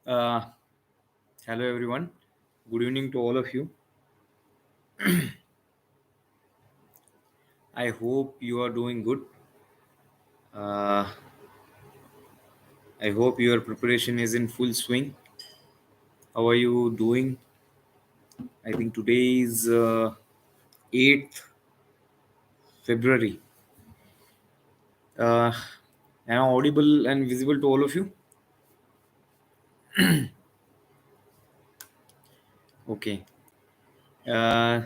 Uh, Hello, everyone. Good evening to all of you. I hope you are doing good. Uh, I hope your preparation is in full swing. How are you doing? I think today is 8th February. Am I audible and visible to all of you? Okay. Uh,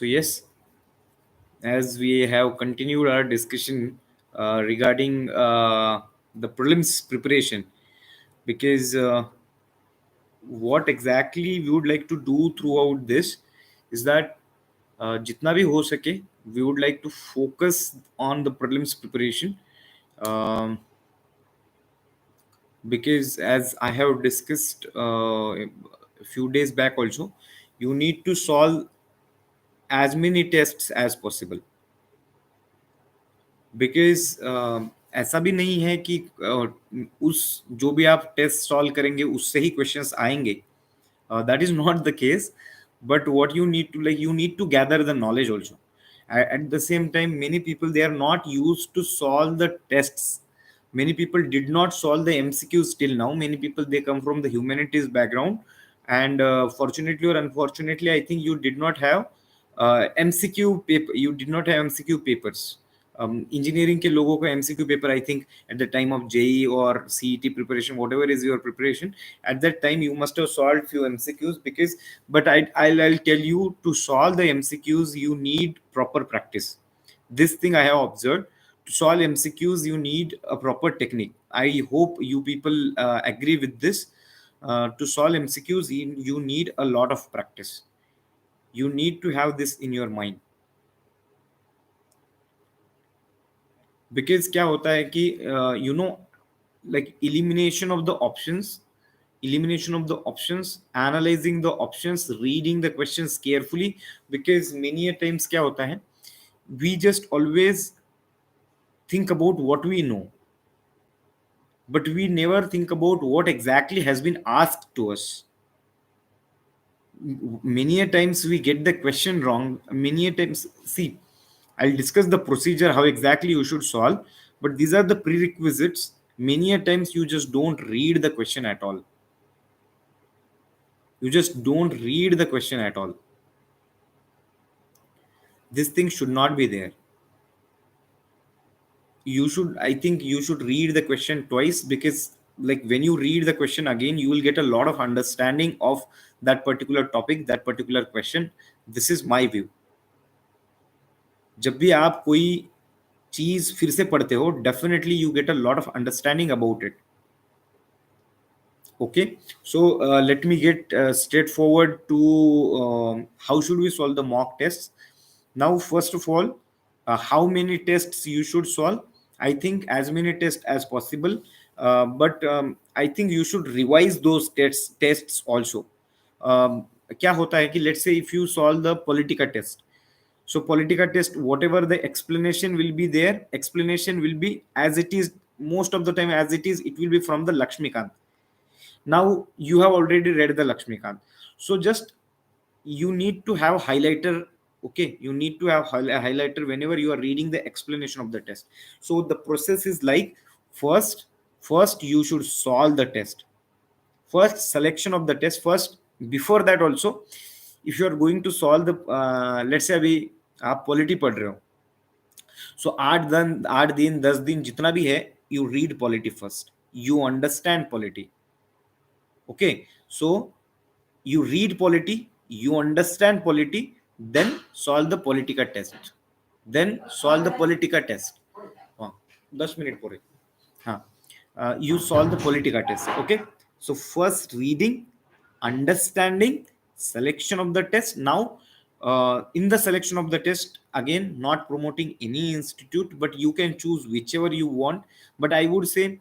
yes, as we have continued our discussion regarding the prelims preparation, because what exactly we would like to do throughout this is that jitna bhi ho sake, we would like to focus on the prelims preparation, um, because as I have discussed a few days back also, you need to solve as many tests as possible, because ऐसा भी नहीं है कि उस जो भी आप test solve करेंगे उससे ही क्वेश्चंस आएंगे. That is not the case, but what you need to, like, you need to gather the knowledge also. At the same time, many people, they are not used to solve the tests. Many people did not solve the MCQs till now. Many people, they come from the humanities background, and fortunately or unfortunately, I think you did not have MCQ paper. You did not have MCQ papers. Engineering के लोगों को MCQ paper, I think at the time of JE or CET preparation, whatever is your preparation, at that time you must have solved few MCQs. Because, but I'll tell you, to solve the MCQs you need proper practice. This thing I have observed. To solve MCQs you need a proper technique. I hope you people agree with this. To solve MCQs you need a lot of practice. You need to have this in your mind. Because क्या होता है कि like elimination of the options, analyzing the options, reading the questions carefully. Because many a times क्या होता है, we just always think about what we know, but we never think about what exactly has been asked to us. Many a times we get the question wrong. Many a times, see, I'll discuss the procedure, how exactly you should solve, but these are the prerequisites. Many a times you just don't read the question at all. You just don't read the question at all. This thing should not be there. You should, I think you should read the question twice, because like when you read the question again, you will get a lot of understanding of that particular topic, that particular question. This is my view. जब भी आप कोई चीज फिर से पढ़ते हो, definitely you get a lot of understanding about it. Okay, so let me get straightforward to how should we solve the mock tests. Now, first of all, how many tests you should solve? I think as many tests as possible, but I think you should revise those tests also. क्या होता है कि let's say if you solve the politica test, so politica test, whatever the explanation will be there, explanation will be as it is. Most of the time as it is, it will be from the Lakshmikant. Now you have already read the Lakshmikant, so just you need to have highlighter. Okay, you need to have a highlighter whenever you are reading the explanation of the test. So the process is like, first you should solve the test. First selection of the test first. Before that also, if you are going to solve the let's say अभी आप polity पढ़ रहे हो, सो 8 दिन 10 दिन जितना भी है, you read polity first, you understand polity. Okay, so you read polity, you understand polity, then solve the politica test. Then solve the politica test. हाँ, 10 मिनट पूरे. हाँ, you solve the politica test. Okay, so first reading, understanding, selection of the test. Now in the selection of the test, again, not promoting any institute, but you can choose whichever you want. But I would say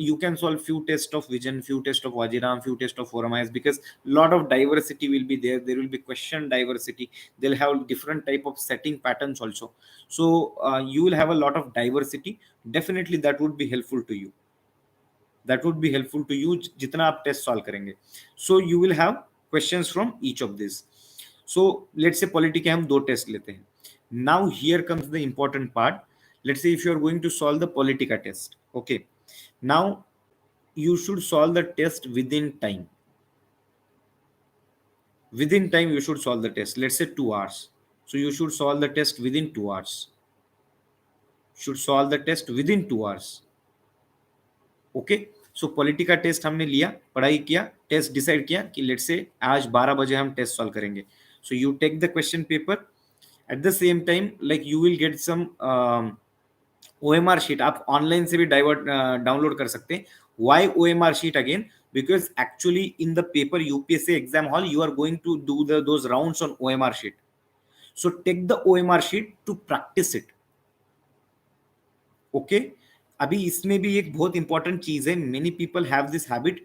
You can solve few tests of vision, few tests of Vajiram, few tests of Oramize, because lot of diversity will be there. There will be question diversity. They'll have different type of setting patterns also. So you will have a lot of diversity. Definitely that would be helpful to you. That would be helpful to you जितना आप test solve करेंगे. So you will have questions from each of these. So let's say polity के हम दो test लेते हैं. Now here comes the important part. Let's say if you are going to solve the politica test, okay, now you should solve the test within time. Within time you should solve the test, let's say 2 hours. So you should solve the test within 2 hours. Should solve the test within 2 hours. Okay. So polity का test हमने लिया, पढ़ाई किया, test decide किया कि let's say आज 12 बजे हम टेस्ट सॉल्व करेंगे. So you take the question paper. At the same time like you will get some OMR sheet. आप ऑनलाइन से भी डाउनलोड कर सकते हैं. Why OMR sheet again? Because actually in the paper UPSC exam hall you are going to do those rounds on OMR sheet. So take the OMR sheet to practice it. Okay. अभी इसमें भी एक बहुत important चीज है. Many people have this habit.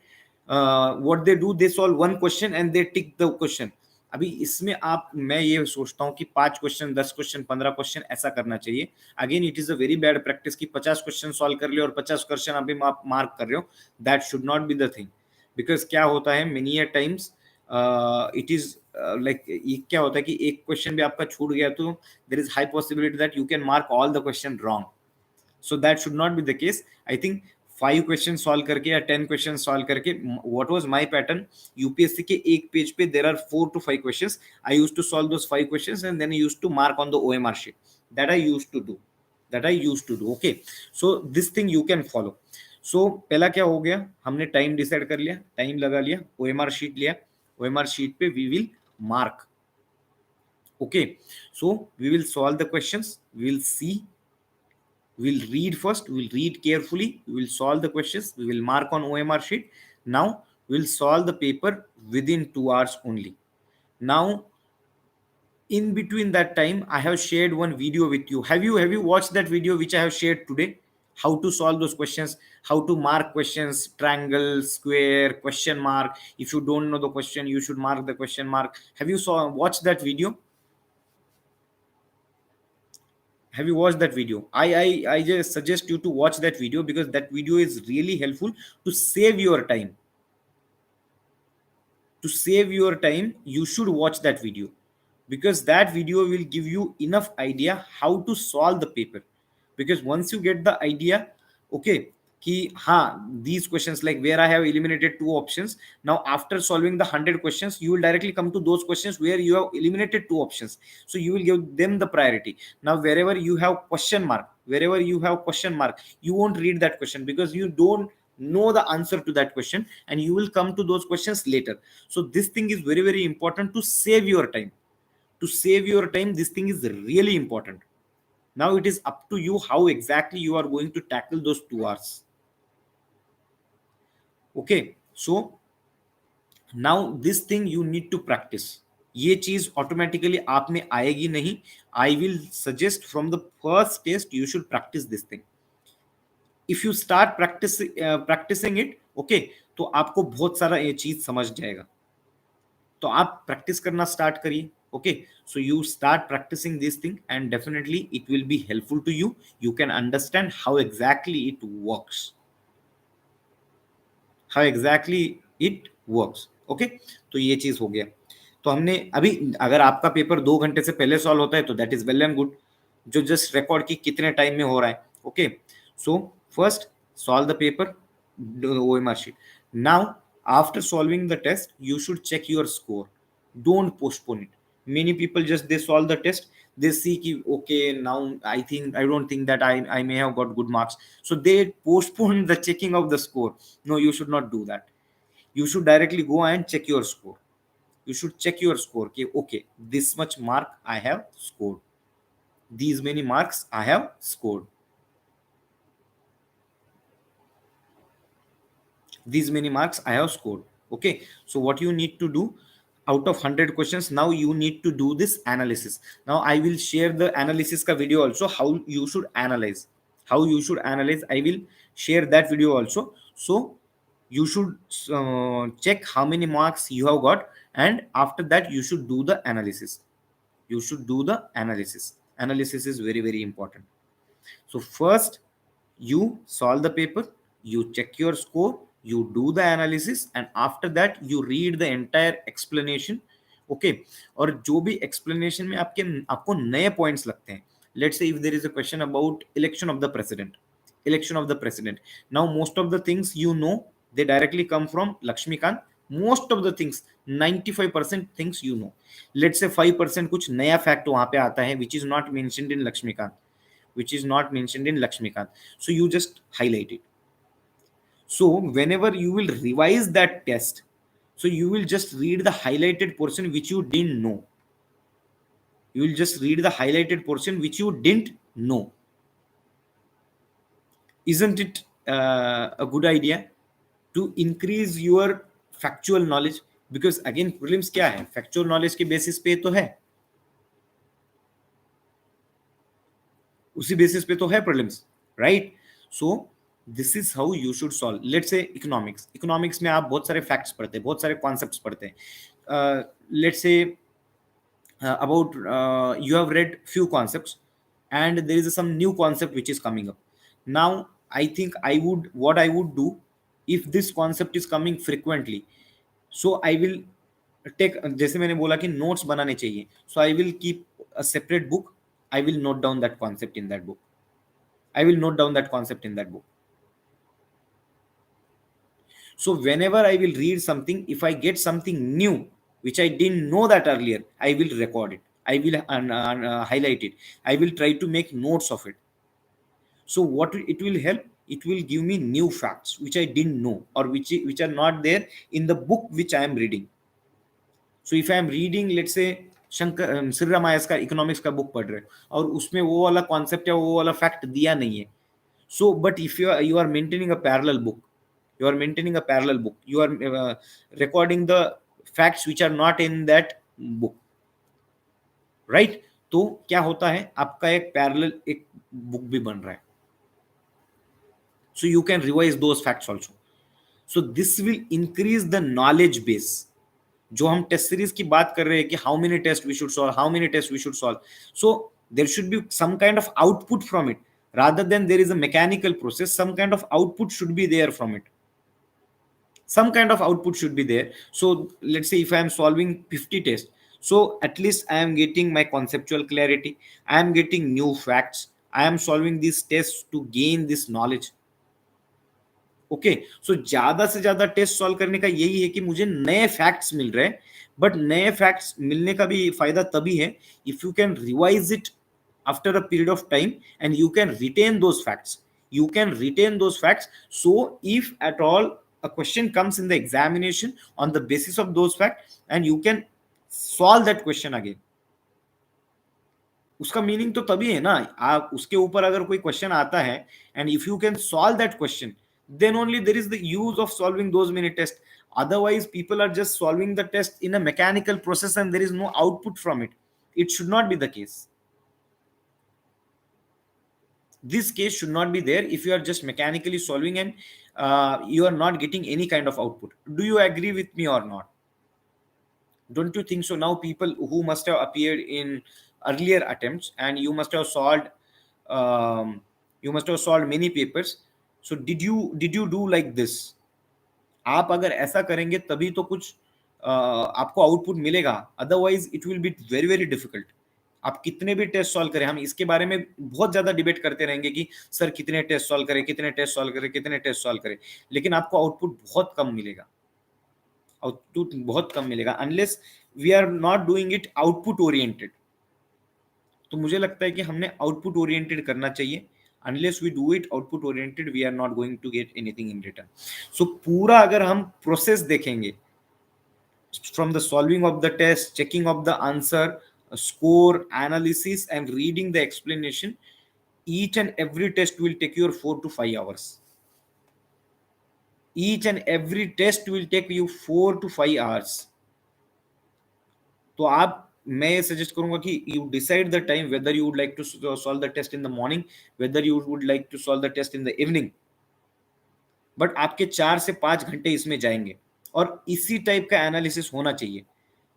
What they do, they solve one question and they tick the question. अभी इसमें आप, मैं ये सोचता हूं कि 5 क्वेश्चन, 10 क्वेश्चन, 15 क्वेश्चन ऐसा करना चाहिए. Again it is a very bad practice कि 50 क्वेश्चन सॉल्व कर लियो और 50 क्वेश्चन अभी आप मार्क कर रहे हो. That should not be the thing. Because क्या होता है many a times it is like, क्या होता है कि एक क्वेश्चन भी आपका छूट गया तो there is high possibility that you can mark all the question wrong. So that should not be the case. I think 5 question solve करके या 10 क्वेश्चन सॉल्व करके, what was my pattern, UPSC के एक पेज पे there are 4 to 5 questions. I used to solve those 5 questions and then I used to mark on the OMR sheet. That I used to do. Okay. So this thing you can follow. So पहला क्या हो गया, हमने time decide कर लिया, time लगा लिया, OMR sheet लिया, OMR शीट पे we will mark. Okay. So we will solve the questions, we will see. We'll read first, we'll read carefully, we will solve the questions, we will mark on OMR sheet. Now we'll solve the paper within 2 hours only. Now in between that time I have shared one video with you. Have you watched that video which I have shared today? How to solve those questions, how to mark questions, triangle, square, question mark. If you don't know the question, you should mark the question mark. Have you watched that video? Have you watched that video? I just suggest you to watch that video, because that video is really helpful to save your time. To save your time you should watch that video, because that video will give you enough idea how to solve the paper. Because once you get the idea, okay, कि हाँ, these questions, like where I have eliminated 2 options, now after solving the 100 questions you will directly come to those questions where you have eliminated 2 options, so you will give them the priority. Now wherever you have question mark, you won't read that question because you don't know the answer to that question, and you will come to those questions later. So this thing is very, very important to save your time. This thing is really important. Now it is up to you how exactly you are going to tackle those 2 hours. Okay, so now this thing you need to practice. ये चीज automatically आप में आएगी नहीं. I will suggest from the first test you should practise this thing. If you start practising it, okay, तो आपको बहुत सारा ये चीज समझ जाएगा. तो आप प्रैक्टिस करना स्टार्ट करिए. Okay, so you start practicing this thing and definitely it will be helpful to you. You can understand how exactly it works. Okay, तो ये चीज हो गया. तो हमने अभी, अगर आपका पेपर 2 घंटे से पहले सॉल्व होता है तो that is well and good. जो जस्ट रिकॉर्ड की कितने टाइम में हो रहा है. Okay, so first solve the paper, do the OMR sheet. Now after solving the test you should check your score. Don't postpone it. Many people just they solve the test, they see ki, okay, now I don't think that I may have got good marks, so they postpone the checking of the score. No, you should not do that. You should directly go and check your score. You should check your score ki, okay, this much mark I have scored, these many marks I have scored, these many marks I have scored. Okay, so what you need to do, out of 100 questions, now you need to do this analysis. Now I will share the analysis ka video also, how you should analyze. how you should analyze. I will share that video also. So you should check how many marks you have got, and after that you should do the analysis. You should do the analysis is very very important. So first you solve the paper, you check your score, you do the analysis, and after that you read the entire explanation. Okay okay? और जो भी explanation में आपके आपको नए points लगते हैं, let's say if there is a question about election of the president, now most of the things you know they directly come from Laxmikanth. Most of the things 95% things you know. Let's say 5% कुछ नया fact वहां पे आता है which is not mentioned in Laxmikanth, which is not mentioned in Lakshmikant. So you just highlight it. So whenever you will revise that test, so you will just read the highlighted portion which you didn't know. You will just read the highlighted portion which you didn't know. Isn't it a good idea to increase your factual knowledge? Because again prelims क्या है, factual knowledge के basis पे तो है, उसी basis पे तो है prelims, right? So this is how you should solve. Let's say economics में आप बहुत सारे फैक्ट्स पढ़ते हैं, बहुत सारे कॉन्सेप्ट्स पढ़ते हैं. लेट्स से about you have read few concepts and there is some new concept which is coming up. Now I think what I would do, if this concept is coming frequently, so I will take, जैसे मैंने बोला कि notes बनाने चाहिए, so I will keep a separate book. I will note down that concept in that book. I will note down that concept in that book. So whenever I will read something, if I get something new which I didn't know that earlier, I will record it, I will highlight it, I will try to make notes of it. So what it will help, it will give me new facts which I didn't know, or which are not there in the book which I am reading. So if I am reading, let's say Shankar सिर्रामायस का economics का book पढ़ रहे और उसमें वो वाला concept या वो वाला फैक्ट दिया नहीं है, so but if you are maintaining a parallel book, you are recording the facts which are not in that book, right? तो क्या होता है, आपका एक पैरेलल एक बुक भी बन रहा है. So you can revise those facts also. So this will increase the knowledge base. जो हम टेस्ट सीरीज की बात कर रहे हैं कि how many test we should solve, how many test we should solve, so there should be some kind of output from it, rather than there is a mechanical process. Some kind of output should be there from it, some kind of output should be there. So let's say if I am solving 50 tests, so at least I am getting my conceptual clarity, I am getting new facts, I am solving these tests to gain this knowledge. Okay, so ज्यादा से ज्यादा test solve करने का यही है कि मुझे नए फैक्ट्स मिल रहे हैं. बट नए फैक्ट्स मिलने का भी फायदा तभी है if you can revise it after a period of time and you can retain those facts. You can retain those facts, so if at all a question comes in the examination on the basis of those facts, and you can solve that question again. उसका meaning तो तभी है ना, आप उसके ऊपर अगर कोई क्वेश्चन आता है and if you can solve that question, then only there is the use of solving those many tests. Otherwise people are just solving the test in a mechanical process and there is no output from it. It should not be the case. This case should not be there if you are just mechanically solving and you are not getting any kind of output. Do you agree with me or not? Don't you think so? Now people who must have appeared in earlier attempts and you must have solved many papers. So did you do like this? आप अगर ऐसा करेंगे तभी तो कुछ आपको output मिलेगा, otherwise it will be very very difficult. आप कितने भी टेस्ट सॉल्व करें, हम इसके बारे में बहुत ज्यादा डिबेट करते रहेंगे कि सर कितने टेस्ट सॉल्व करें, कितने टेस्ट सॉल्व करें, कितने टेस्ट सॉल्व करें, लेकिन आपको आउटपुट बहुत कम मिलेगा, आउटपुट बहुत कम मिलेगा unless we are not doing it output oriented. तो मुझे लगता है कि हमने आउटपुट ओरिएंटेड करना चाहिए. Unless we do it output oriented, we are not going to get anything in return. So पूरा अगर हम प्रोसेस देखेंगे, from the solving of the test, checking of the answer, score, analysis and reading the explanation, each and every test will take you 4 to 5 hours. Each and every test will take you 4 to 5 hours. तो आप मैं ये suggest करूंगा कि you decide the time whether you would like to solve the test in the morning, whether you would like to solve the test in the evening, but आपके 4 से 5 घंटे इसमें जाएंगे और इसी टाइप का एनालिसिस होना चाहिए।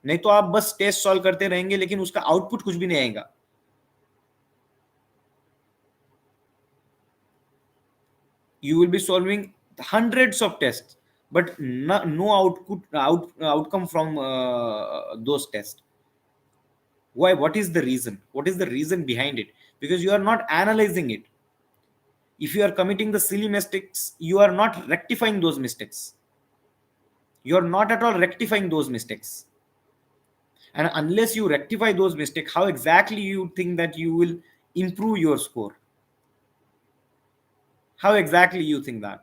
नहीं तो आप बस टेस्ट सॉल्व करते रहेंगे लेकिन उसका आउटपुट कुछ भी नहीं आएगा। You will be solving hundreds of tests, but no outcome from those tests. Why? What is the reason? What is the reason behind it? Because you are not analyzing it. If you are committing the silly mistakes, you are not rectifying those mistakes. You are not at all rectifying those mistakes. And unless you rectify those mistakes, how exactly you think that you will improve your score? How exactly you think that?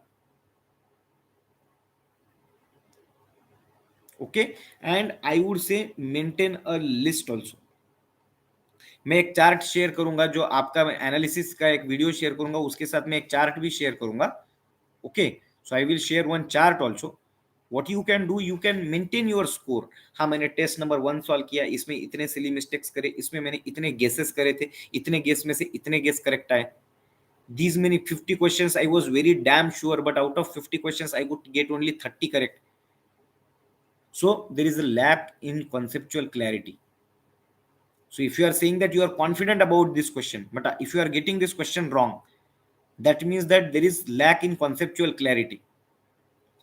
Okay. And I would say maintain a list also. मैं एक chart share करूंगा, जो आपका analysis का एक video share करूंगा, उसके साथ मैं एक चार्ट भी शेयर करूंगा। Okay, so I will share one chart also. What you can do, you can maintain your score. हाँ, मैंने टेस्ट नंबर 1 सॉल्व किया, इसमें इतने सिली मिस्टेक्स करे, इसमें मैंने इतने गेसेस करे थे, इतने गेस में से इतने गेस करेक्ट आए। These many 50 questions I was very damn sure, but out of 50 questions I could get only 30 correct. So there is a lack in conceptual clarity. So if you are saying that you are confident about this question, but if you are getting this question wrong, that means that there is lack in conceptual clarity.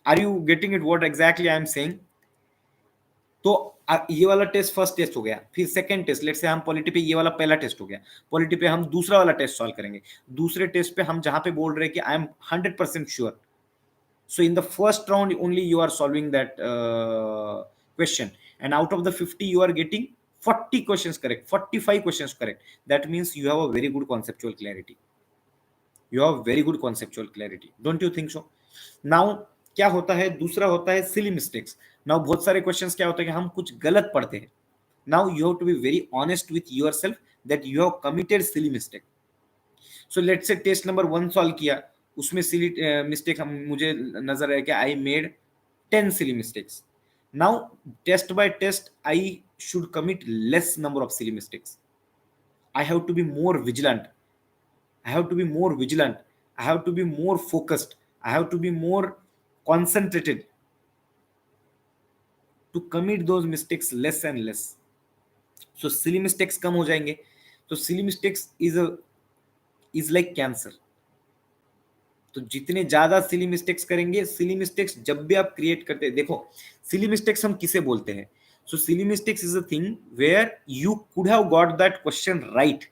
Are you getting it what exactly I am saying? तो ये वाला test first test हो गया, फिर second test, let's say हम polity पे ये वाला पहला टेस्ट हो गया, पॉलिटी पे हम दूसरा वाला टेस्ट सॉल्व करेंगे। दूसरे टेस्ट पे हम जहां पे बोल रहे हैं कि I am 100% sure, so in the first round only you are solving that question, and out of the 50 you are getting 40 questions correct, 45 questions correct. That means you have a very good conceptual clarity. You have very good conceptual clarity, don't you think so? Now क्या होता है, दूसरा होता है silly mistakes. Now बहुत सारे questions क्या होता है कि हम कुछ गलत पढ़ते हैं। Now you have to be very honest with yourself that you have committed silly mistake. So let's say test number 1 solve किया, उसमें सिली मिस्टेक हम मुझे नजर आया कि I made 10 silly mistakes. Now test by test I should commit less number of silly mistakes. I have to be more vigilant. I have to be more vigilant. I have to be more focused. I have to be more concentrated to commit those mistakes less and less. So silly mistakes कम हो जाएंगे। So silly mistakes is like cancer. तो जितने ज्यादा silly mistakes करेंगे, silly mistakes जब भी आप create करते हैं, देखो सिली मिस्टेक्स हम किसे बोलते हैं? So silly mistakes is a thing where you could have got that question right,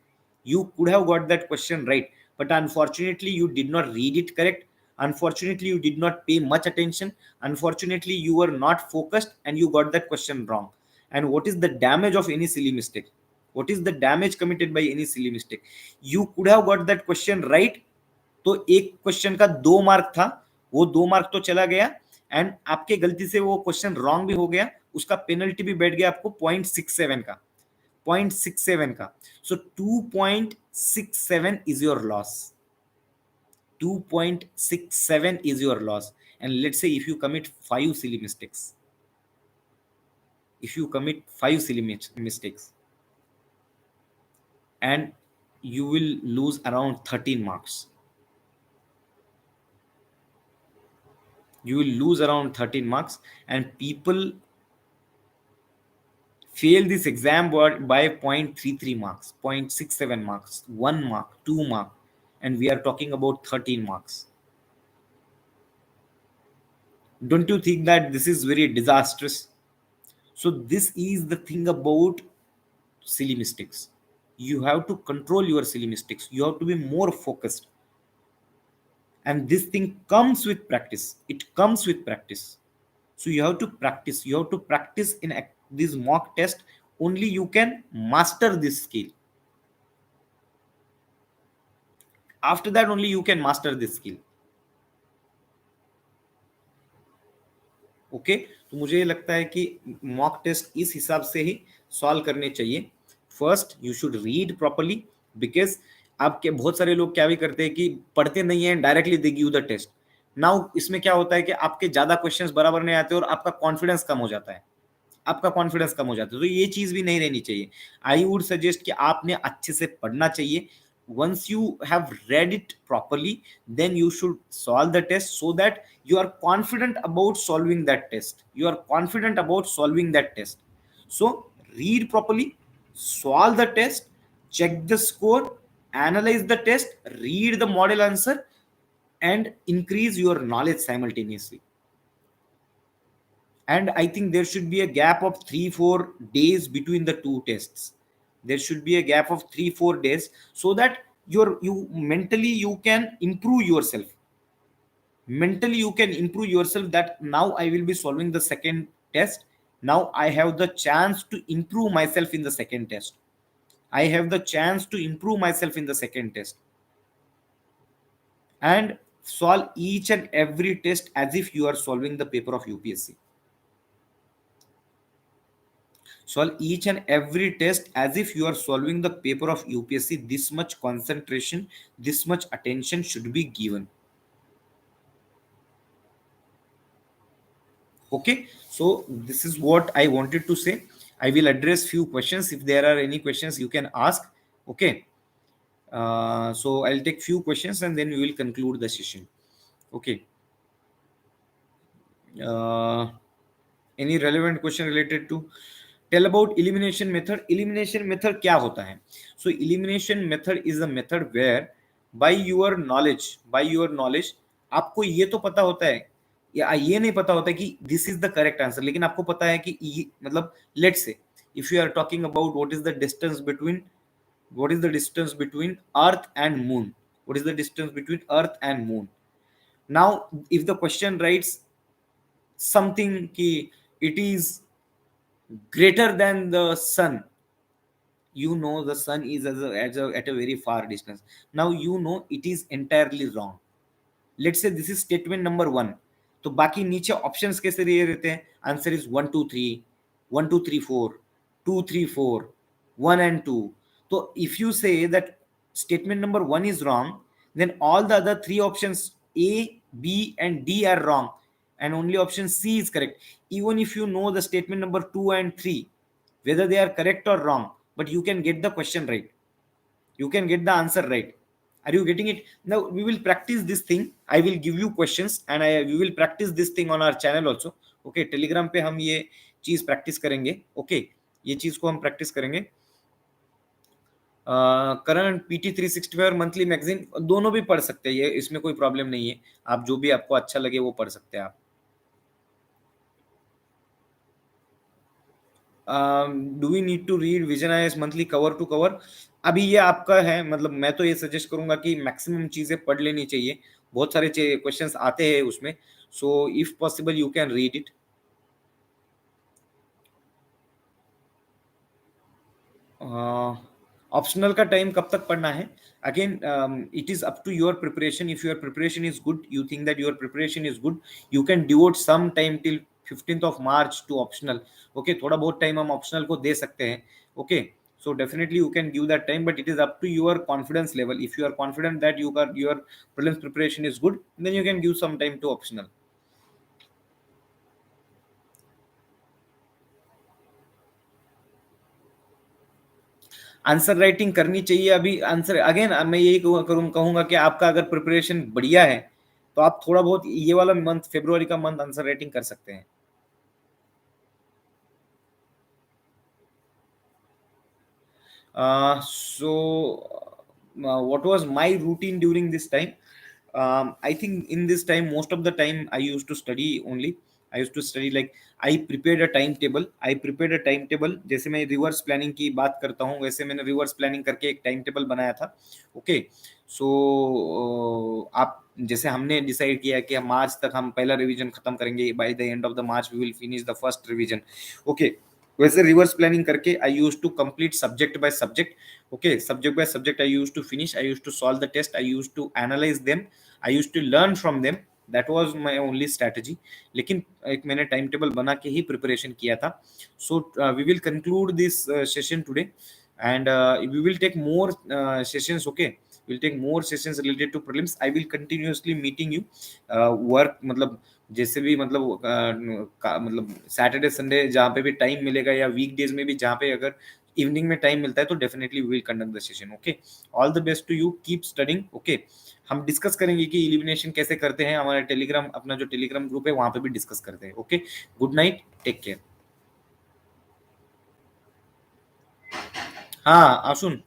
you could have got that question right, but unfortunately you did not read it correct, unfortunately you did not pay much attention, unfortunately you were not focused and you got that question wrong. And what is the damage of any silly mistake? What is the damage committed by any silly mistake? You could have got that question right, तो एक question का 2 mark था, वो 2 mark तो चला गया, and आपके गलती से वो क्वेश्चन रॉन्ग भी हो गया, उसका पेनल्टी भी बैठ गया आपको 0.67 का, 0.67 का। सो 2.67 is your loss, 2.67 is your loss. And let's say if you commit 5 silly mistakes, if you commit 5 silly mistakes, and you will lose around 13 marks, you will lose around 13 marks, and people fail this exam by 0.33 marks, 0.67 marks, 1 mark, 2 mark, and we are talking about 13 marks. Don't you think that this is very disastrous? So this is the thing about silly mistakes. You have to control your silly mistakes, you have to be more focused, and this thing comes with practice, it comes with practice. So you have to practice, you have to practice in this mock test, only you can master this skill. After that only you can master this skill. Okay, तो मुझे ये लगता है कि mock test इस हिसाब से ही solve करने चाहिए। First you should read properly, because आपके बहुत सारे लोग क्या भी करते हैं कि पढ़ते नहीं है, directly they give the test. Now इसमें क्या होता है कि आपके ज्यादा क्वेश्चंस बराबर नहीं आते और आपका कॉन्फिडेंस कम हो जाता है। आपका कॉन्फिडेंस कम हो जाता है। तो ये चीज भी नहीं रहनी चाहिए। आई वुड सजेस्ट कि आपने अच्छे से पढ़ना चाहिए। once you have read it properly, then you should solve the test, so that you are confident about solving that test. You are confident about solving that test. So read properly, solve the test, check the score, analyze the test, read the model answer, and increase your knowledge simultaneously. And I think there should be a gap of 3 4 days between the two tests. There should be a gap of 3 4 days, so that you mentally you can improve yourself. Mentally you can improve yourself, that now I will be solving the second test. Now I have the chance to improve myself in the second test. I have the chance to improve myself in the second test. And solve each and every test as if you are solving the paper of UPSC. Solve each and every test as if you are solving the paper of UPSC. This much concentration, this much attention should be given. Okay, so this is what I wanted to say. I will address few questions. If there are any questions, you can ask. Okay, so I'll take few questions and then we will conclude the session. Okay. Uh, any relevant question related to, tell about elimination method. Elimination method क्या होता है? So elimination method is a method where by your knowledge आपको ये तो पता होता है, या ये नहीं पता होता कि this is the correct answer, लेकिन आपको पता है कि मतलब let's say if you are talking about what is the distance between earth and moon, what is the distance between earth and moon. Now if the question writes something ki it is greater than the sun, you know the sun is at a very far distance. Now you know it is entirely wrong. Let's say this is statement number 1, तो बाकी नीचे options कैसे दिए रहते हैं? Answer is 1 2 3, 1 2 3 4, 2 3 4, 1 and 2. तो if you say that statement number 1 is wrong, then all the other three options A, B and D are wrong, and only option C is correct. Even if you know the statement number 2 and 3, whether they are correct or wrong, but you can get the question right, you can get the answer right. Are you getting it? Now we will practice this thing. I will give you questions and we will practice this thing on our channel also. Okay, telegram पे हम ये चीज practice करेंगे. Okay, ये चीज को हम practice करेंगे. करंट PT 365 और मंथली मैगजीन दोनों भी पढ़ सकते हैं, ये इसमें कोई प्रॉब्लम नहीं है. आप जो भी आपको अच्छा लगे वो पढ़ सकते हैं आप. Do we need to read Vision IAS monthly cover to cover? अभी ये आपका है, मतलब मैं तो ये सजेस्ट करूंगा कि मैक्सिमम चीजें पढ़ लेनी चाहिए. बहुत सारे क्वेश्चंस आते हैं उसमें, so if possible you can read it. Optional का टाइम कब तक पढ़ना है? Again it is up to your preparation. If your preparation is good, you think that your preparation is good, you can devote some time till 15th of March to optional. Okay, थोड़ा बहुत time हम optional को दे सकते हैं. Okay, so definitely you can give that time, but it is up to your confidence level. If you are confident that your prelims preparation is good, then you can give some time to optional. Answer writing करनी चाहिए अभी. Answer again मैं यही कहूंगा कि आपका अगर preparation बढ़िया है तो आप थोड़ा बहुत ये वाला मंथ, फरवरी का मंथ आंसर राइटिंग कर सकते हैं. What was my routine during this time? I think in this time, most of the time I used to study only. I used to study like I prepared a timetable. जैसे मैं reverse planning की बात करता हूँ, वैसे मैंने reverse planning करके एक टाइम टेबल बनाया था. ओके, सो आप जैसे हमने डिसाइड किया कि हम मार्च तक हम पहला रिवीजन खत्म करेंगे. By the end of the March we will finish the first revision. Okay, वैसे रिवर्स प्लानिंग करके I use to complete subject by subject. Okay, subject by subject I use to finish, I use to solve the test, I use to analyse them, I use to learn from them. That was my only strategy. लेकिन एक मैंने time table बना के ही preparation किया था. So we will conclude this session today and we will take more sessions. Okay, will take more sessions related to prelims. I will continuously meeting you work, मतलब जैसे भी मतलब मतलब सैटरडे संडे जहाँ पे भी टाइम मिलेगा, या वीक डेज में भी जहाँ पे अगर इवनिंग में टाइम मिलता है, तो definitely we will conduct the session. Okay, all the best to you, keep studying. Okay, हम डिस्कस करेंगे कि इलिमिनेशन कैसे करते हैं, हमारा टेलीग्राम, अपना जो टेलीग्राम ग्रुप है वहां पे भी डिस्कस करते हैं। Okay, good night, take care. हाँ आशुन।